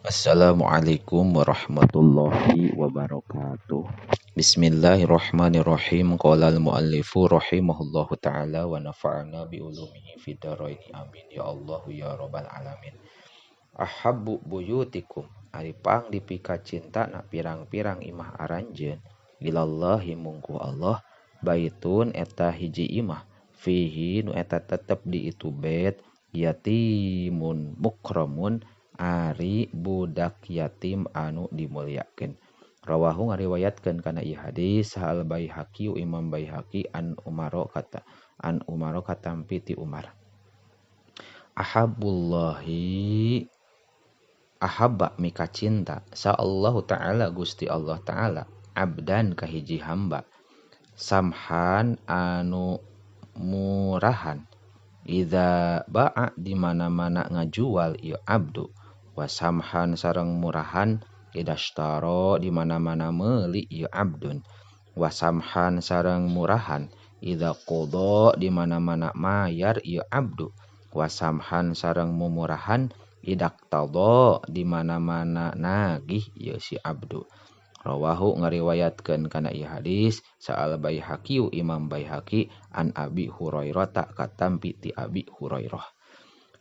Assalamualaikum warahmatullahi wabarakatuh. Bismillahirrahmanirrahim. Qala al-muallifu rahimahullahu ta'ala wa nafa'ana bi ulumihi fid dharain amin ya Allah ya rabbal alamin. Ahabbu buyutikum ari pang dipika cinta na pirang-pirang imah aranjeun ilallahi mungku Allah baitun eta hiji imah fihi nu eta tetep di itu bait yatimun mukramun ari budak yatim anu dimulyakeun. Rawahu ngariwayatkeun kana ieu hadis Al Baihaqi Imam Baihaqi an Umaro katampi ti Umar. Ahabbullahi ahabba mika cinta sa Allah Ta'ala Gusti Allah Ta'ala abdan kahiji hamba samhan anu murahan idza ba'a di mana-mana ngajual ieu abdu wasamhan sareng murahan idashtaro di mana-mana meuli ieu abdun wasamhan sareng murahan idza qada di mana-mana mayar ieu abdu wasamhan sareng mumurahan idaktadha di mana-mana nagih ieu si abdu. Rawahu ngariwayatkeun kana ieu hadis Sa'al Baihaqi Imam Baihaqi an Abi Hurairah katampi ti Abi Hurairah.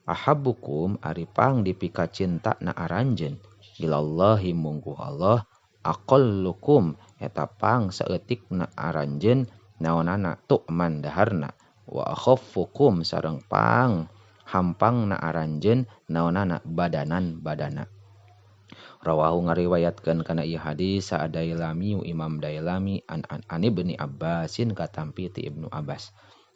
Ahabbukum ari pang dipika cinta na aranjeun ilallahi mungku Allah aqallukum eta pang saeutik na aranjeun naonana tu'man daharna wa akhaffukum sareng pang hampang na aranjeun naonana badana. Rawahu ngariwayatkeun kana ieu hadis sa Dailami Imam Dailami an Ibnu Abbasin katampi ti Ibnu Abbas.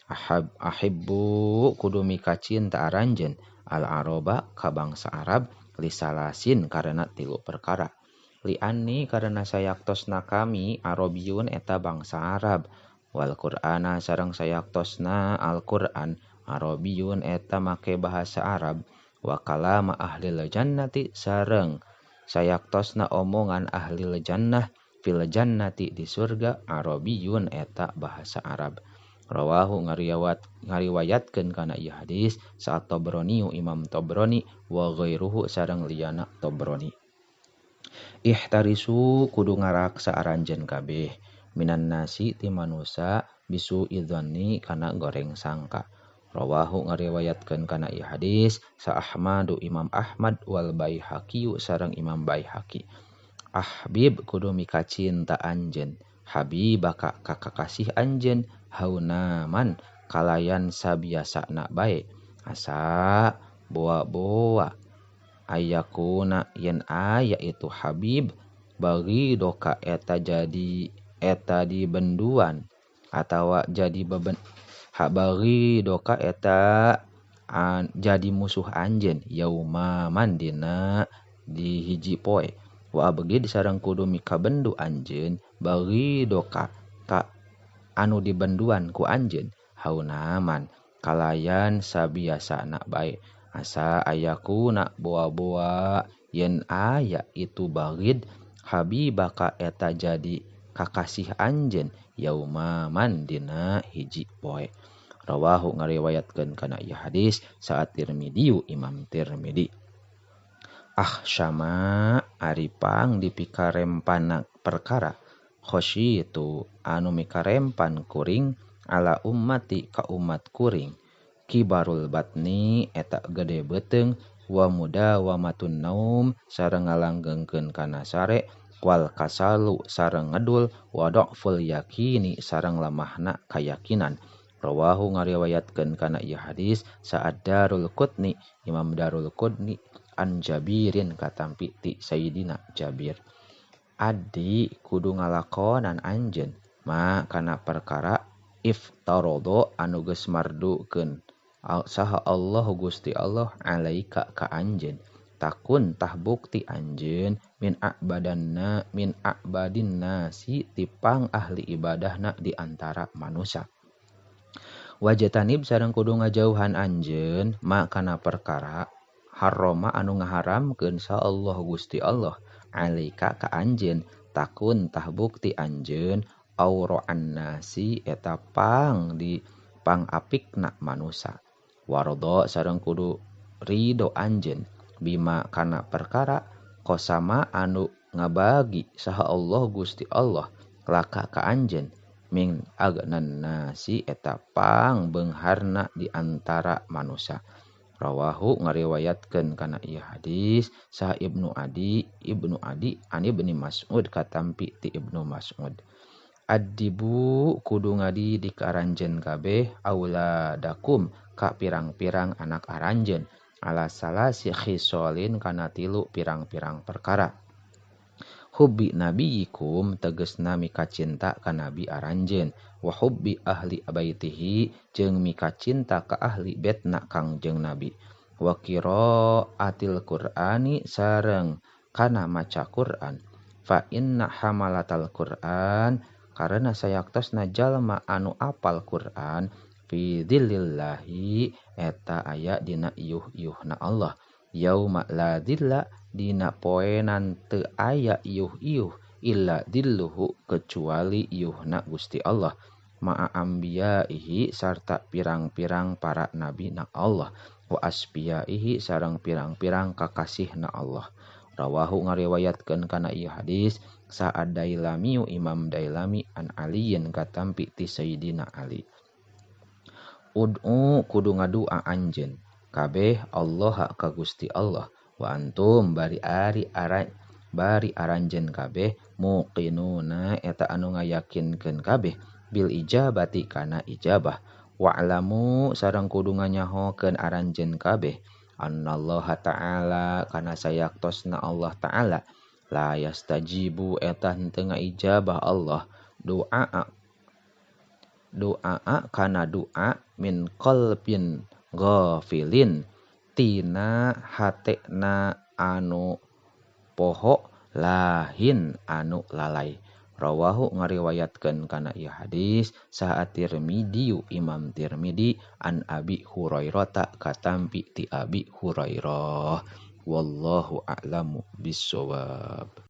Ahibbu kudu mika cinta aranjeun al aroba ka bangsa Arab lisalasin karena 3 perkara. Li'anni karena sayaktosna kami Arabiyun eta bangsa Arab wal Qur'ana sareng sayaktosna Al-Qur'an Arabiyun eta make bahasa Arab wa kalama ahlil jannati sareng sayaktosna omongan ahli jannah fil jannati di surga Arabiyun eta bahasa Arab. Rawahu ngariwayatkeun kana ieu hadis sa Tabrani Imam Tabrani wa ghairuhu sareng liyana Tabrani. Ihtarisu kudu ngaraksa aranjeun kabeh minan nasi ti manusa bisu idzanni kana goreng sangka. Rawahu ngariwayatkeun kana ieu hadis sa Ahmadu Imam Ahmad wal Baihaqi sareng Imam Baihaqi. Ahbib kudu mika cinta anjeun habibaka ka kakasih anjeun haunaman kalayan sabiasana bae asa boa-boa ayakuna yen aya itu habib bagi doka eta di benduan atawa jadi beben bagi doka eta jadi musuh anjeun yaumaman dina di hiji poe wa abgi disareng kudu mika bendu anjeun bagi doka ka anu dibenduan ku anjeun haunaman kalayan sabiasana bae asa ayakuna boa-boa yen aya itu bagid habibaka eta jadi kakasih anjeun yaumaman dina hiji poe. Rawahu ngariwayatkeun kana ieu hadis sa Tirmidzi Imam Tirmidzi. Ahsyama ari pang dipikarempana perkara khosyitu anu mikarempan kuring ala ummati ka umat kuring kibarul batni eta gede beuteung wa muda wa matun naum sareng ngalanggengkeun kana sare wal kasalu sareng ngedul wa dhaful yakini sareng lemahna kayakinan. Rawahu ngariwayatkeun kana ieu hadis sa Ad-Darul Qutni Imam Darul Qutni an Jabirin katampi ti Sayyidina Jabir. Adi kudu ngalakonan anjeun ma kana perkara iftarodo anu geus mardukeun saha Allah Gusti Allah alaika ka anjeun takun tah bukti anjeun min a'badin nasi tipang ahli ibadahna di antara manusia. Wajatanib sareng kudu ngajauhan anjeun ma kana perkara harrama anu ngaharamkeun sa Allah Gusti Allah alaika ka anjeun takun tah bukti anjeun aura'an nasi eta pang di pangapikna manusa warodo sareng kudu ridho anjeun bima kana perkara kosama anu ngabagi saha Allah Gusti Allah laka ka anjeun min agnan nasi eta pang beungharna di antara manusia. Rawahu ngariwayatkeun kana ieu hadis saha Ibnu Adi an Ibnu Mas'ud katampi ti Ibnu Mas'ud. Adibu kudu ngadidik aranjeun kabeh auladakum ka pirang-pirang anak aranjeun ala salasi khisolin kana 3 pirang-pirang perkara. Hubbi nabiyikum tegesna mika cinta ka nabi aranjeun wa hubbi ahli baitihi jeung mika cinta ka ahli betna Kangjeng Nabi wa qiraatil Qur'ani sareng kana maca Qur'an fa inna hamalatal Qur'an karena sayaktosna jalma anu apal Qur'an fi dzillillahi eta aya dina iuh-iuhna Allah yauma la dzilla dina poenan teu aya iuh-iuh illa dilluhu kecuali iuhna Gusti Allah ma'a ambiyaihi sarta pirang-pirang para nabi na Allah wa asbiyaihi sareng pirang-pirang kakasihna Allah. Rawahu ngariwayatkeun kana ieu hadis sa Ad-Dailami Imam Dailami an Aliyin katampi ti Sayyidina Ali. Ud'u kudu ngadua anjeun kabeh Allah ka Gusti Allah wa antum bari aranjeun kabeh muqinuna eta anu ngayakinkeun kabeh bil ijabati kana ijabah wa'lamu sareng kudu nganyahokeun aranjeun kabeh annallaha ta'ala kana sayaktosna Allah ta'ala la yastajibu eta henteu ngaijabah Allah doa kana doa min qalbin ghafilin tina hatena anu poho lahin anu lalai. Rawahu ngariwayatkeun kana ieu hadis saha Tirmidzi Imam Tirmidzi an Abi Hurairah katampi ti Abi Hurairah. Wallahu a'lamu bissawab.